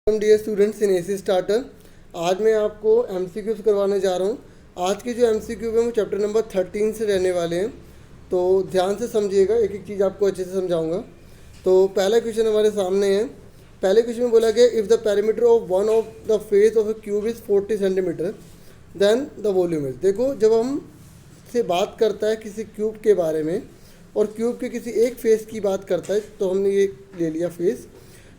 Dear students in AC starter, आज मैं आपको एमसीक्यूज करवाने जा रहा हूँ। आज के जो एमसीक्यू है वो चैप्टर नंबर 13 से रहने वाले हैं, तो ध्यान से समझिएगा, एक एक चीज़ आपको अच्छे से समझाऊंगा। तो पहला क्वेश्चन हमारे सामने है। पहले क्वेश्चन में बोला गया if the perimeter of one of the face of a cube is 40 centimetre then the volume is. देखो, जब हम से बात करता है किसी क्यूब के बारे में और क्यूब के किसी एक फेस की बात करता है, तो हमने ये ले लिया फेस।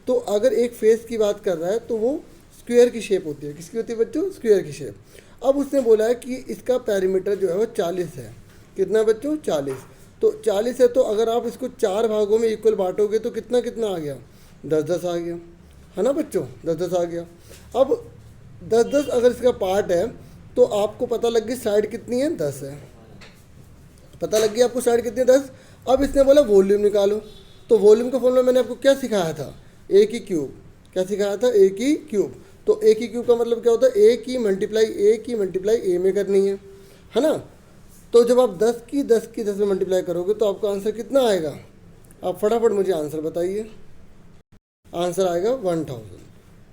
तो अगर एक फेस की बात कर रहा है तो वो स्क्वायर की शेप होती है। किसकी होती है बच्चों? स्क्वायर की शेप। अब उसने बोला है कि इसका पेरीमीटर जो है वो 40 है। कितना बच्चों? 40। तो 40 है, तो अगर आप इसको 4 भागों में इक्वल बांटोगे तो कितना कितना आ गया? 10-10 आ गया, है ना बच्चों? 10-10 आ गया। अब 10-10 अगर इसका पार्ट है तो आपको पता लग गई साइड कितनी है? 10 है। पता लग गया आपको साइड कितनी है? 10। अब इसने बोला वॉल्यूम निकालो। तो वॉल्यूम का फॉर्मूला मैंने आपको क्या सिखाया था? ए की क्यूब। क्या सिखाया था? ए की क्यूब। तो ए की क्यूब का मतलब क्या होता है? ए की मल्टीप्लाई ए में करनी है ना? तो जब आप 10 की 10 में मल्टीप्लाई करोगे तो आपका आंसर कितना आएगा? आप फटाफट मुझे आंसर बताइए। आंसर आएगा 1000।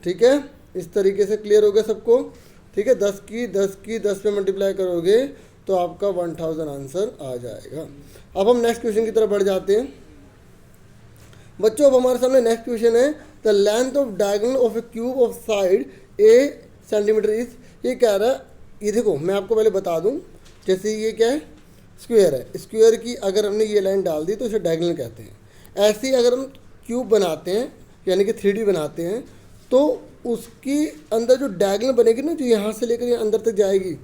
ठीक है, इस तरीके से क्लियर हो गया सबको? ठीक है, 10 की 10 में मल्टीप्लाई करोगे तो आपका 1000 आंसर आ जाएगा। अब हम नेक्स्ट क्वेश्चन की तरफ बढ़ जाते हैं बच्चों। अब हमारे सामने नेक्स्ट क्वेश्चन है the length of diagonal of a cube of side A centimetre is. ये कह रहा है, ये देखो मैं आपको पहले बता दूं, जैसे ये क्या है? स्क्वायर है। स्क्वायर की अगर हमने ये लाइन डाल दी तो इसे डायगोनल कहते हैं। ऐसे ही अगर हम क्यूब बनाते हैं यानी कि 3D बनाते हैं तो उसकी अंदर जो डायगोनल बनेगी ना, जो यहाँ से लेकर यहाँ अंदर तक जाएगी,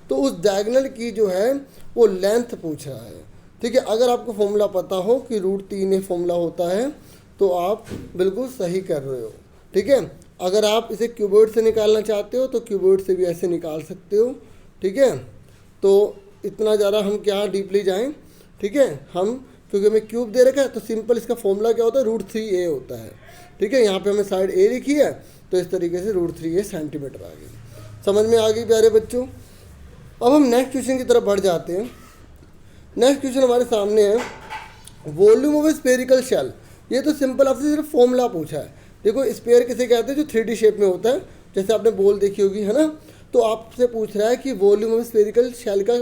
तो उस डायगोनल की जो है वो लेंथ पूछ रहा है। ठीक है, अगर आपको फॉर्मूला पता हो कि √3 फॉर्मूला होता है तो आप बिल्कुल सही कर रहे हो। ठीक है, अगर आप इसे क्यूबॉइड से निकालना चाहते हो तो क्यूबॉइड से भी ऐसे निकाल सकते हो। ठीक है, तो इतना ज़्यादा हम क्या डीपली जाएं। ठीक है, हम क्योंकि हमें क्यूब दे रखा है तो सिंपल इसका फॉर्मूला क्या होता है? √3a होता है। ठीक है, यहाँ पे हमने साइड ए लिखी है तो इस तरीके से √3a सेंटीमीटर आ गई। समझ में आ गई प्यारे बच्चों? अब हम नेक्स्ट क्वेश्चन की तरफ बढ़ जाते हैं। नेक्स्ट क्वेश्चन हमारे सामने है volume of a spherical shell. ये तो सिंपल आपसे सिर्फ फॉर्मूला पूछा है। देखो, स्फेयर किसे कहते हैं? जो 3D शेप में होता है, जैसे आपने बॉल देखी होगी, है ना? तो आपसे पूछ रहा है कि वॉल्यूम ऑफ स्फेरिकल शेल का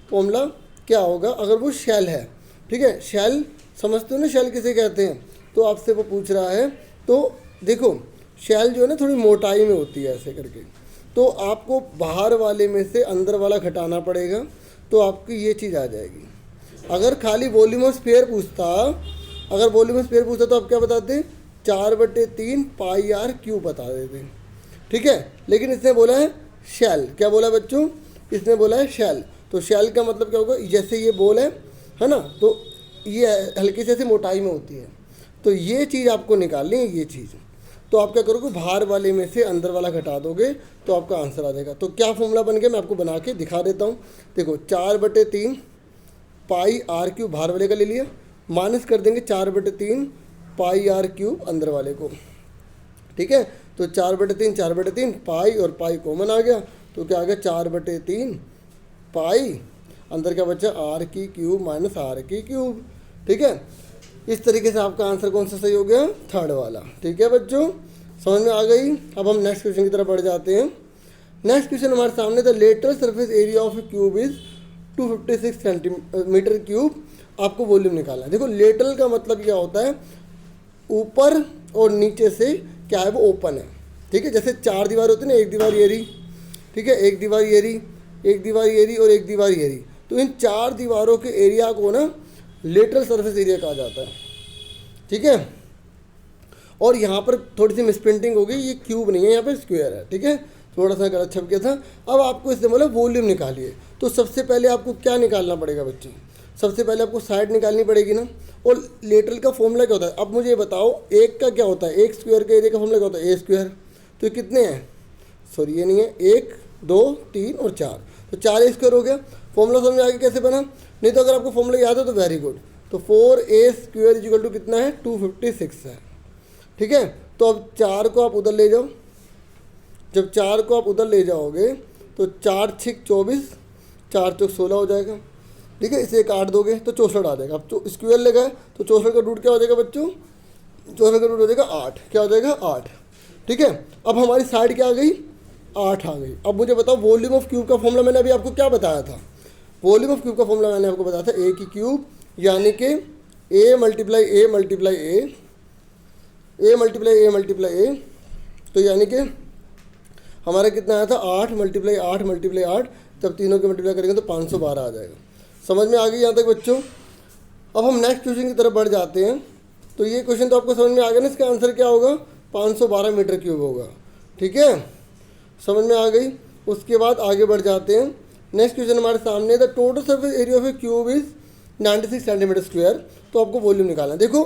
फॉर्मूला क्या होगा अगर वो शेल है। ठीक है, शेल समझते हो ना, शेल किसे कहते हैं? तो आपसे वो पूछ रहा है। तो देखो, शेल जो है ना थोड़ी मोटाई में होती है ऐसे करके, तो आपको बाहर वाले में से अंदर वाला घटाना पड़ेगा तो आपकी ये चीज़ आ जाएगी। अगर खाली वॉल्यूम ऑफ स्फीयर पूछता, तो आप क्या बताते? 4/3 पाई आर क्यूब बता देते। ठीक है, लेकिन इसने बोला है शेल। क्या बोला बच्चों? इसने बोला है शेल। तो शेल का मतलब क्या होगा? जैसे ये बॉल है ना, तो ये हल्की से ऐसी मोटाई में होती है, तो ये चीज़ आपको निकालनी है, ये चीज़। तो आप क्या करोगे? बाहर वाले में से अंदर वाला घटा दोगे तो आपका आंसर आ जाएगा। तो क्या फॉर्मूला बन गया मैं आपको बना के दिखा देता हूँ। देखो, 4/3 पाई आर क्यूब बाहर वाले का ले लिया, माइनस कर देंगे 4/3 पाई आर क्यूब अंदर वाले को। ठीक है, तो 4/3 पाई और पाई कॉमन आ गया, तो क्या आ गया? 4/3 पाई, अंदर क्या बचा? आर की क्यूब माइनस आर की क्यूब। ठीक है, इस तरीके से आपका आंसर कौन सा सही हो गया? थर्ड वाला। ठीक है बच्चों, समझ में आ गई? अब हम नेक्स्ट क्वेश्चन की तरफ बढ़ जाते हैं। नेक्स्ट क्वेश्चन हमारे सामने the lateral surface area of a cube is 256 centimetre cube. आपको वॉल्यूम निकालना है। देखो, लेटरल का मतलब क्या होता है? ऊपर और नीचे से क्या है? वो ओपन है। ठीक है, जैसे 4 दीवार होती है ना, एक दीवार ये रही, ठीक है, एक दीवार ये रही, एक दीवार ये रही और एक दीवार ये रही, तो इन 4 दीवारों के एरिया को ना लेटरल सरफेस एरिया कहा जाता है। ठीक है, और यहाँ पर थोड़ी सी मिसप्रिंटिंग हो गई, ये क्यूब नहीं है, यहाँ पर स्क्वायर है। ठीक है, थोड़ा सा गलत छप गया था। अब आपको इससे बोला वॉल्यूम निकालिए, तो सबसे पहले आपको क्या निकालना पड़ेगा बच्चे? सबसे पहले आपको साइड निकालनी पड़ेगी ना। और लेटरल का फॉर्मूला क्या होता है? अब मुझे ये बताओ, एक का क्या होता है? एक स्क्वायर के एरिया का फॉर्मूला क्या होता है? ए स्क्वायर। तो कितने हैं? सॉरी, ये नहीं है, 1 2 3 और 4, तो 4 स्क्वायर हो गया। फॉर्मूला समझ में आगे कैसे बना? नहीं तो अगर आपको फॉर्मूला याद है तो वेरी गुड। तो 4a स्क्वायर इक्वल टू कितना है? 256 है। ठीक है, तो अब 4 को आप उधर ले जाओ। जब 4 को आप उधर ले जाओगे तो 4 6 24, 4 चौक 16 हो जाएगा। ठीक है, इसे एक 8 दोगे तो 64 आ जाएगा। अब स्क्वायर लगाए तो 64 का रूट क्या हो जाएगा बच्चों? 64 का रूट हो जाएगा 8। क्या हो जाएगा? 8। ठीक है, अब हमारी साइड क्या आ गई, 8 आ गई। अब मुझे बताओ वॉल्यूम ऑफ क्यूब का फॉर्मूला मैंने अभी आपको क्या बताया था, वॉल्यूम ऑफ क्यूब का फॉर्मूला मैंने आपको बताया था ए की क्यूब यानी कि A multiply A multiply A multiply A multiply ए, तो यानी कि हमारा कितना आया था 8 मल्टीप्लाई 8 मल्टीप्लाई 8, जब तीनों के मल्टीप्लाई करेंगे तो 512 आ जाएगा। समझ में आ गई यहाँ तक बच्चों। अब हम नेक्स्ट क्वेश्चन की तरफ बढ़ जाते हैं। तो ये क्वेश्चन तो आपको समझ में आ गया ना, इसका आंसर क्या होगा, 512 मीटर क्यूब होगा। ठीक है, समझ में आ गई। उसके बाद आगे बढ़ जाते हैं। नेक्स्ट क्वेश्चन हमारे सामने, the total surface area of a cube is 96 centimetre square. तो आपको वॉल्यूम निकालना है। देखो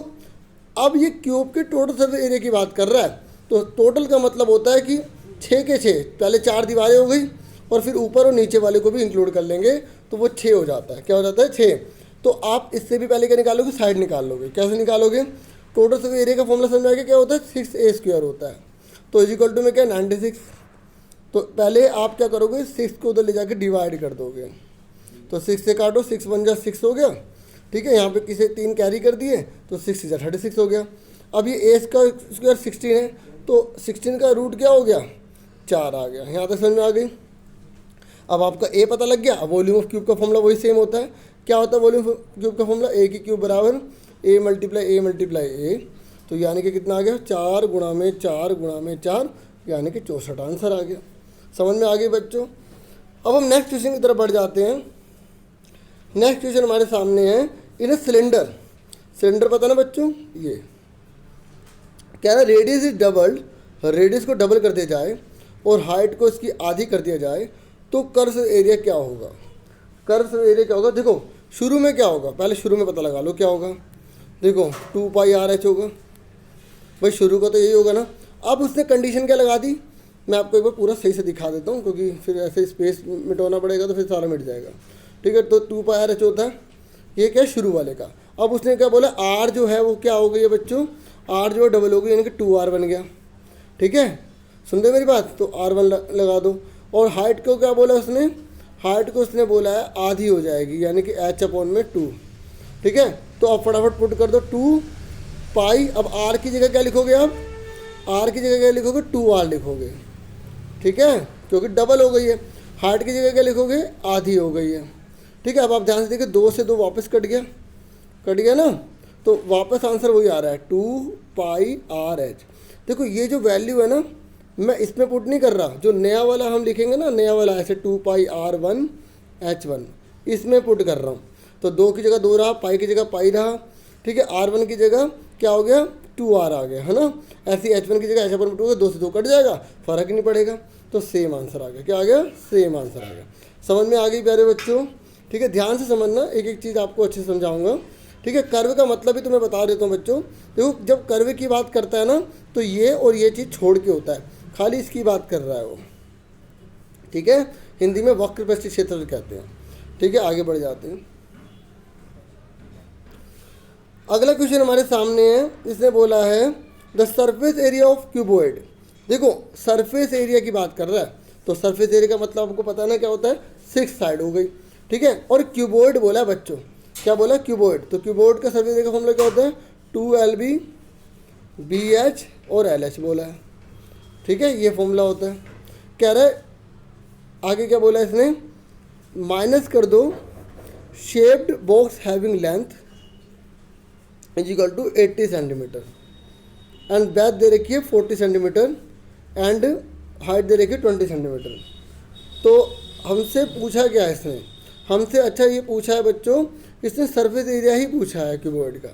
अब ये क्यूब के टोटल सर्फेस एरिया की बात कर रहा है, तो टोटल का मतलब होता है कि 6 के 6, पहले 4 दीवारें हो गई और फिर ऊपर और नीचे वाले को भी इंक्लूड कर लेंगे तो वो 6 हो जाता है। क्या हो जाता है, 6। तो आप इससे भी पहले क्या निकालोगे, साइड निकाल लोगे। कैसे निकालोगे, टोटल सर्फेस एरिया का फॉर्मूला समझ आएगा, क्या होता है 6a² होता है। तो इक्वल टू में क्या 96। तो पहले आप क्या करोगे, 6 को उधर ले जाके डिवाइड कर दोगे। तो 6 से काटो, 6 1 जा 6 हो गया। ठीक है, यहाँ पे किसी 3 कैरी कर दिए तो 6 से 36 हो गया। अब ये a का स्क्वायर 16 है, तो 16 का रूट क्या हो गया, 4 आ गया। यहाँ तक समझ में आ गई। अब आपका a पता लग गया। अब वॉल्यूम ऑफ क्यूब का फॉर्मूला वही सेम होता है। क्या होता है वॉल्यूम ऑफ क्यूब का फॉर्मूला, a की क्यूब बराबर a मल्टीप्लाई a। तो यानी कि कितना आ गया, 4 गुणा में 4 गुणा में 4, यानी कि 64 आंसर आ गया। समझ में आ गई बच्चों। अब हम नेक्स्ट क्वेश्चन की तरफ बढ़ जाते हैं। नेक्स्ट क्वेश्चन हमारे सामने है, इन सिलेंडर, सिलेंडर पता ना बच्चों, ये क्या है, रेडियस इज डबल्ड, रेडियस को डबल कर दिया जाए और हाइट को इसकी आधी कर दिया जाए तो कर्व एरिया क्या होगा। कर्व एरिया क्या होगा, देखो शुरू में क्या होगा, पहले शुरू में पता लगा लो क्या होगा। देखो 2πr/h होगा भाई, शुरू का तो यही होगा ना। अब उसने कंडीशन क्या लगा दी, मैं आपको एक बार पूरा सही से दिखा देता हूँ, क्योंकि फिर ऐसे स्पेस मिटाना पड़ेगा तो फिर सारा मिट जाएगा। ठीक है, तो 2πr/h होता है, ये क्या है शुरू वाले का। अब उसने क्या बोला, r जो है वो क्या हो गई है बच्चों, r जो है डबल हो गई, यानी कि 2r बन गया। ठीक है, सुनते मेरी बात, तो r1 लगा दो। और हाइट को क्या बोला उसने, हाइट को उसने बोला है आधी हो जाएगी, यानी कि h/2। ठीक है, तो अब फटाफट पुट कर दो 2π। अब r की जगह क्या लिखोगे आप, r की जगह क्या लिखोगे, 2r लिखोगे। ठीक है, क्योंकि डबल हो गई है। हाइट की जगह क्या लिखोगे, आधी हो गई है। ठीक है, अब आप ध्यान से देखिए, 2 से 2 वापस कट गया ना, तो वापस आंसर वही आ रहा है 2πr/h। देखो ये जो वैल्यू है ना, मैं इसमें पुट नहीं कर रहा, जो नया वाला हम लिखेंगे ना, नया वाला ऐसे 2πr1h1, इसमें पुट कर रहा हूँ। तो 2 की जगह 2 रहा, पाई की जगह पाई रहा। ठीक है, r1 की जगह क्या हो गया, 2r आ गया, है ना। ऐसी h1 की जगह h1 पुट 2 से 2 कट जाएगा, फर्क ही नहीं पड़ेगा, तो सेम आंसर आ गया। क्या आ गया, सेम आंसर आ गया। समझ में आ गई प्यारे बच्चों। ठीक है, ध्यान से समझना, एक एक चीज़ आपको अच्छे से समझाऊंगा। ठीक है, कर्व का मतलब भी तुम्हें बता देता हूँ बच्चों। देखो जब कर्व की बात करता है ना, तो ये और ये चीज़ छोड़ के होता है, खाली इसकी बात कर रहा है वो। ठीक है, हिंदी में वक्र परिष्ठ क्षेत्र कहते हैं। ठीक है, आगे बढ़ जाते हैं। अगला क्वेश्चन हमारे सामने है, इसने बोला है the surface area of cuboid. देखो सरफेस एरिया की बात कर रहा है, तो सरफेस एरिया का मतलब आपको पता है ना क्या होता है, 6 साइड हो गई। ठीक है, और क्यूबॉइड बोला है बच्चों, क्या बोला, क्यूबॉइड। तो क्यूबॉइड का सरफेस एरिया का फॉर्मूला क्या होता है, 2lb bh और lh बोला है। ठीक है, ये फॉर्मूला होता है। कह रहा है आगे क्या बोला इसने, माइनस कर दो shaped box having length is equal to 80 centimetre and breadth दे रखी है 40 सेंटीमीटर एंड हाइट दे रखी है 20 सेंटीमीटर। तो हमसे पूछा क्या है इसने, हमसे अच्छा ये पूछा है बच्चों, इसने सरफेस एरिया ही पूछा है क्यूबॉइड का।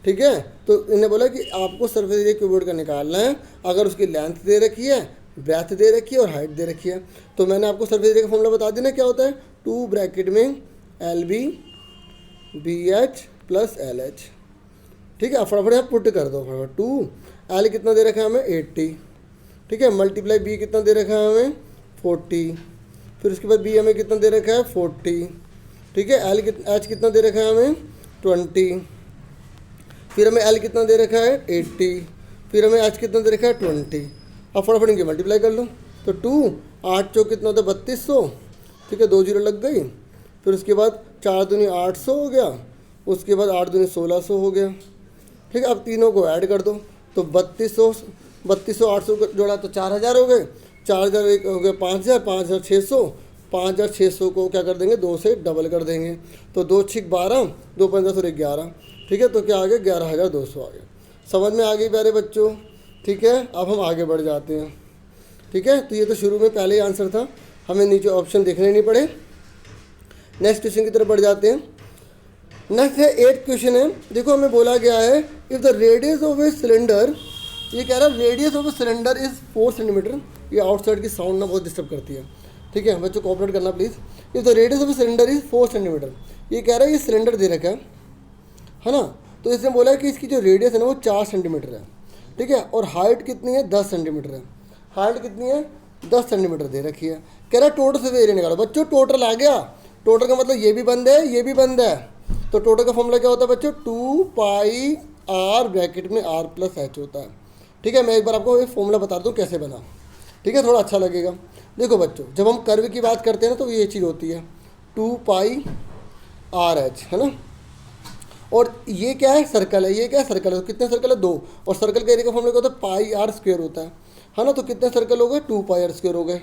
ठीक है, तो इन्हें बोला कि आपको सरफेस एरिया क्यूबॉइड का निकालना है, अगर उसकी लेंथ दे रखी है, ब्रेथ दे रखी है और हाइट दे रखी है। तो मैंने आपको सरफेस एरिया का फॉर्मूला बता देना क्या होता है, 2 ब्रैकेट में LB BH प्लस LH। ठीक है, फटाफट आप पुट कर दो, फटाफट 2L कितना दे रखा है हमें 80। ठीक है, मल्टीप्लाई B कितना दे रखा है हमें 40, फिर उसके बाद B हमें कितना दे रखा है 40। ठीक है, H कितना दे रखा है हमें 20, फिर हमें L कितना दे रखा है 80, फिर हमें H कितना दे रखा है 20। अब फटाफट इनकी मल्टीप्लाई कर लो, तो 2 8 चौक कितना होता है 3200। ठीक है, 2 जीरो लग गई, फिर उसके बाद 4 दूनी 800 हो गया, उसके बाद 8 दूनी 1600 हो गया। ठीक है, अब तीनों को ऐड कर दो, तो 3200 3200 800 जोड़ा तो 4000 हो गए, 4000 एक हो गया 5000, 5600, 5600 को क्या कर देंगे 2 से डबल कर देंगे, तो 2 6 12, 2 5 10 और 11, ठीक है, तो क्या आ गया 11200 आ गया। समझ में आ गई प्यारे बच्चों, ठीक है। अब हम आगे बढ़ जाते हैं, ठीक है। तो ये तो शुरू में पहले ही आंसर था, हमें नीचे ऑप्शन देखने नहीं पड़े। नेक्स्ट क्वेश्चन की तरफ बढ़ जाते हैं। नेक्स्ट है 8th क्वेश्चन है। देखो हमें बोला गया है if the radius of a cylinder, ये कह रहा है radius of a cylinder is 4 centimetre. ये आउटसाइड की साउंड ना बहुत डिस्टर्ब करती है, ठीक है बच्चों, कोऑपरेट करना please. If the radius of a cylinder is 4 centimetre, ये कह रहा है ये सिलेंडर दे रखा है ना। तो इसने बोला है कि इसकी जो रेडियस है ना वो 4 सेंटीमीटर है, ठीक है, और हाइट कितनी है 10 सेंटीमीटर है। हाइट कितनी है 10 सेंटीमीटर दे रखी है। कह रहा है टोटल से एरिया निकालो। बच्चों टोटल आ गया, टोटल का मतलब ये भी बंद है ये भी बंद है, तो टोटल का फॉर्मूला क्या होता है बच्चों 2 पाई r ब्रैकेट में r प्लस h होता है, ठीक है। मैं एक बार आपको एक फॉर्मूला बता दूँ कैसे बना, ठीक है, थोड़ा अच्छा लगेगा। देखो बच्चों जब हम कर्व की बात करते हैं ना तो ये चीज़ होती है 2 पाई RH, है ना, और ये क्या है सर्कल है, ये क्या है सर्कल है, तो कितने सर्कल है 2, और सर्कल का एरिया का फॉर्मूला क्या होता है पाई r स्क्वायर होता है ना। तो कितने सर्कल हो गए 2 पाई r स्क्वायर हो गए।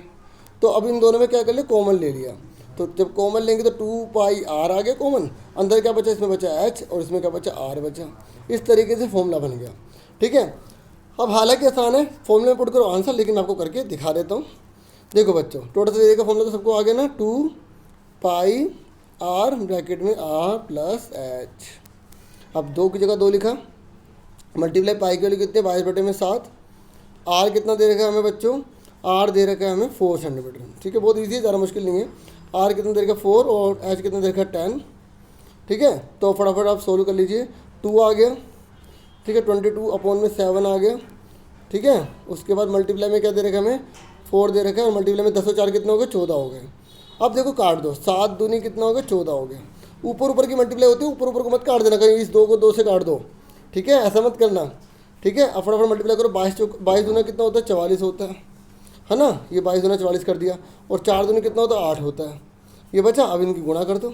तो अब इन दोनों में क्या कर लिया कॉमन ले लिया, तो जब कॉमन लेंगे तो 2 पाई r आ गया कॉमन, अंदर क्या बचा इसमें बचा h और इसमें क्या बचा r बचा। इस तरीके से फॉर्मूला बन गया, ठीक है। अब हालांकि आसान है, फॉर्मूले में पुट करो आंसर, लेकिन मैं आपको करके दिखा देता हूँ। देखो बच्चों टोटल एरिया का फॉर्मूला तो सबको आ गया ना 2 पाई r ब्रैकेट में r प्लस h। अब 2 की जगह 2 लिखा, मल्टीप्लाई पाई के लिए कितने 22/7, r कितना दे रखा है हमें बच्चों, r दे रखा है हमें 4 सेंटीमीटर, ठीक है, बहुत ईजी है, ज़्यादा मुश्किल नहीं है। r कितना दे रखा है 4 और h कितना दे रखा है 10, ठीक है। तो फटाफट आप सोल्व कर लीजिए, 2 आ गया, ठीक है, 22/7 आ गया, ठीक है। उसके बाद मल्टीप्लाई में क्या दे रखा है हमें 4 दे रखा है, और मल्टीप्लाई में 10 और 4 कितना हो गया 14 हो गए। अब देखो काट दो, 7 दूनी कितना हो गया 14 हो गया। ऊपर ऊपर की मल्टीप्लाई होती है, ऊपर ऊपर को मत काट देना, कहीं इस 2 को 2 से काट दो, ठीक है, ऐसा मत करना, ठीक है। अब फटाफट मल्टीप्लाई करो, 22 दूना कितना होता है 44 होता है ना, ये 22 दूना 44 कर दिया, और 4 दूनी कितना होता है 8 होता है, ये बचा। अब इनकी गुणा कर दो,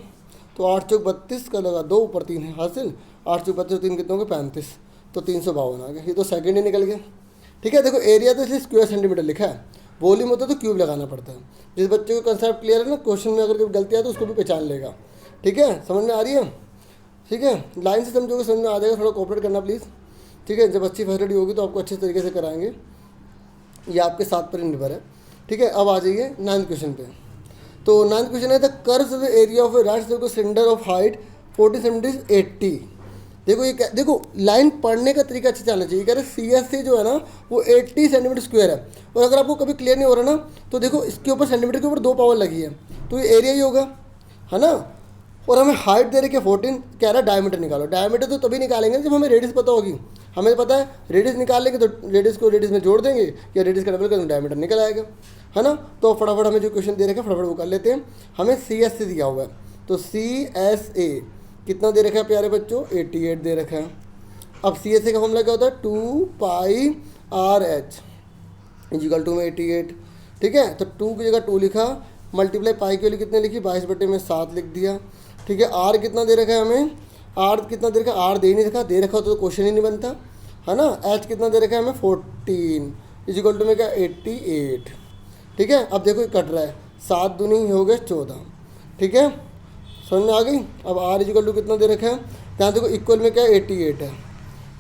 तो 8 चौक 32 का लगा 2 ऊपर 3 है हासिल, 8 चौक 32 3 कितने हो गए 35, तो 352 आ गया। ये तो सेकंड ही निकल गया, ठीक है। देखो एरिया तो इसलिए स्क्वायर सेंटीमीटर लिखा है, वॉल्यूम होता है तो क्यूब लगाना पड़ता है। जिस बच्चे को कंसेप्ट क्लियर है ना, क्वेश्चन में अगर कोई गलती आए तो उसको भी पहचान लेगा, ठीक है, समझ में आ रही है, ठीक है। लाइन से समझोगे समझ में आ जाएगा, थोड़ा कोऑपरेट करना प्लीज़, ठीक है। जब अच्छी फैसिलिटी होगी तो आपको अच्छे तरीके से कराएंगे, ये आपके साथ पर निर्भर है, ठीक है। अब आ जाइए 9th क्वेश्चन पे। तो 9th क्वेश्चन है the curves of the area of A right circle cylinder of height 40 centimetre 80। देखो ये देखो लाइन पढ़ने का तरीका अच्छा चलना चाहिए। कह रहे CSC जो है ना वो 80 सेंटीमीटर स्क्वायर है, और अगर आपको कभी क्लियर नहीं हो रहा ना तो देखो इसके ऊपर सेंटीमीटर के ऊपर 2 पावर लगी है, तो ये एरिया ही होगा, है ना। और हमें हाइट दे रखी है 14, कह रहा है डायमीटर निकालो। डायमीटर तो तभी निकालेंगे जब हमें रेडियस पता होगी। हमें पता है रेडियस निकाल लेंगे तो रेडियस को रेडियस में जोड़ देंगे, या रेडियस का डबल कर डायमीटर निकल आएगा, है ना। तो फटाफट हमें जो क्वेश्चन दे रखे हैं फटाफट वो कर लेते हैं। हमें CSA दिया हुआ है, तो CSA कितना दे रखा है प्यारे बच्चों 88 दे रखा है। अब CSA का फॉर्मूला क्या होता है 2 पाई RH इक्वल टू में 88, ठीक है। तो 2 की जगह 2 लिखा, मल्टीप्लाई पाई के लिए कितने लिखी 22/7 लिख दिया, ठीक है। R कितना दे रखा है हमें, R कितना दे रखा है, R दे ही नहीं रखा, दे रखा तो क्वेश्चन ही नहीं बनता, है ना। H कितना दे रखा है हमें 14 इक्वल टू में क्या 88, ठीक है। अब देखो ये कट रहा है, 7 दूनी हो गए 14, ठीक है, समझ में आ गई। अब R इक्वल टू कितना दे रखा है, यहाँ देखो इक्वल में क्या 88 है,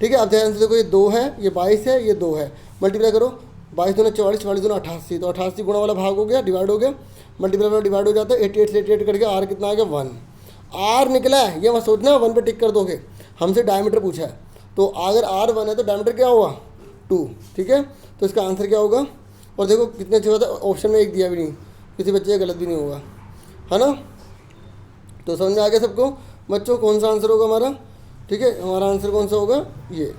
ठीक है। अब ध्यान से देखो ये 2 है, ये 22 है, ये 2 है, मल्टीप्लाई करो 22 दूना 44, 44 दूना 88, तो 88 गुणा वाला भाग हो गया, डिवाइड हो गया, मल्टीप्लाई वाला डिवाइड हो जाता है, 88 से 88 करके R कितना आ गया 1। R निकला है, ये मत सोचना 1 पे टिक कर दोगे, हमसे डायमीटर पूछा है, तो अगर R 1 है तो डायमीटर क्या हुआ 2, ठीक है। तो इसका आंसर क्या होगा, और देखो कितने अच्छे होता है, ऑप्शन में एक दिया भी नहीं, किसी बच्चे का गलत भी नहीं होगा, है ना। तो समझ में आ गया सबको बच्चों कौन सा आंसर होगा हमारा, ठीक है। हमारा आंसर कौन सा होगा ये,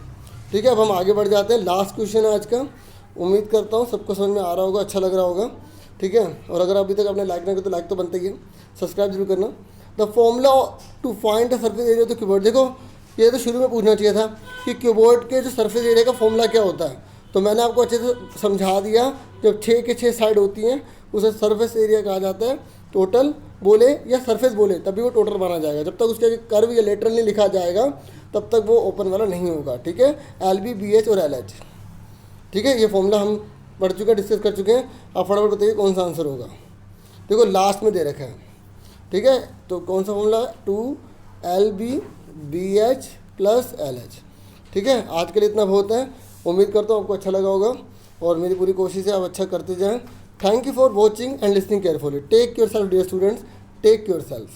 ठीक है। अब हम आगे बढ़ जाते हैं, लास्ट क्वेश्चन है आज का। उम्मीद करता हूँ सबको समझ में आ रहा होगा, अच्छा लग रहा होगा, ठीक है। और अगर अभी तक आपने लाइक नहीं किया तो लाइक तो बनता ही है, सब्सक्राइब जरूर करना। The formula to find the surface area of the cuboid, देखो ये तो शुरू में पूछना चाहिए था कि क्यूबॉइड के जो सरफेस एरिया का फॉर्मूला क्या होता है, तो मैंने आपको अच्छे से समझा दिया। जब 6 के 6 साइड होती हैं उसे सरफेस एरिया कहा जाता है। टोटल बोले या सरफेस बोले तभी वो टोटल माना जाएगा, जब तक उसके आगे कर्व या लेटरल नहीं लिखा जाएगा तब तक वो ओपन वाला नहीं होगा, ठीक है। LB BH और LH, ठीक है, ये फॉर्मूला हम पढ़ चुके हैं, डिस्कस कर चुके हैं। आप फटाफट बताइए कौन सा आंसर होगा। देखो लास्ट में दे रखा है, ठीक है, तो कौन सा फॉर्मूला, 2LbBH + LH। ठीक है, आज के लिए इतना बहुत है। उम्मीद करता हूँ आपको अच्छा लगा होगा और मेरी पूरी कोशिश है आप अच्छा करते जाएं। Thank you for watching and listening carefully. Take yourself dear students, take your self.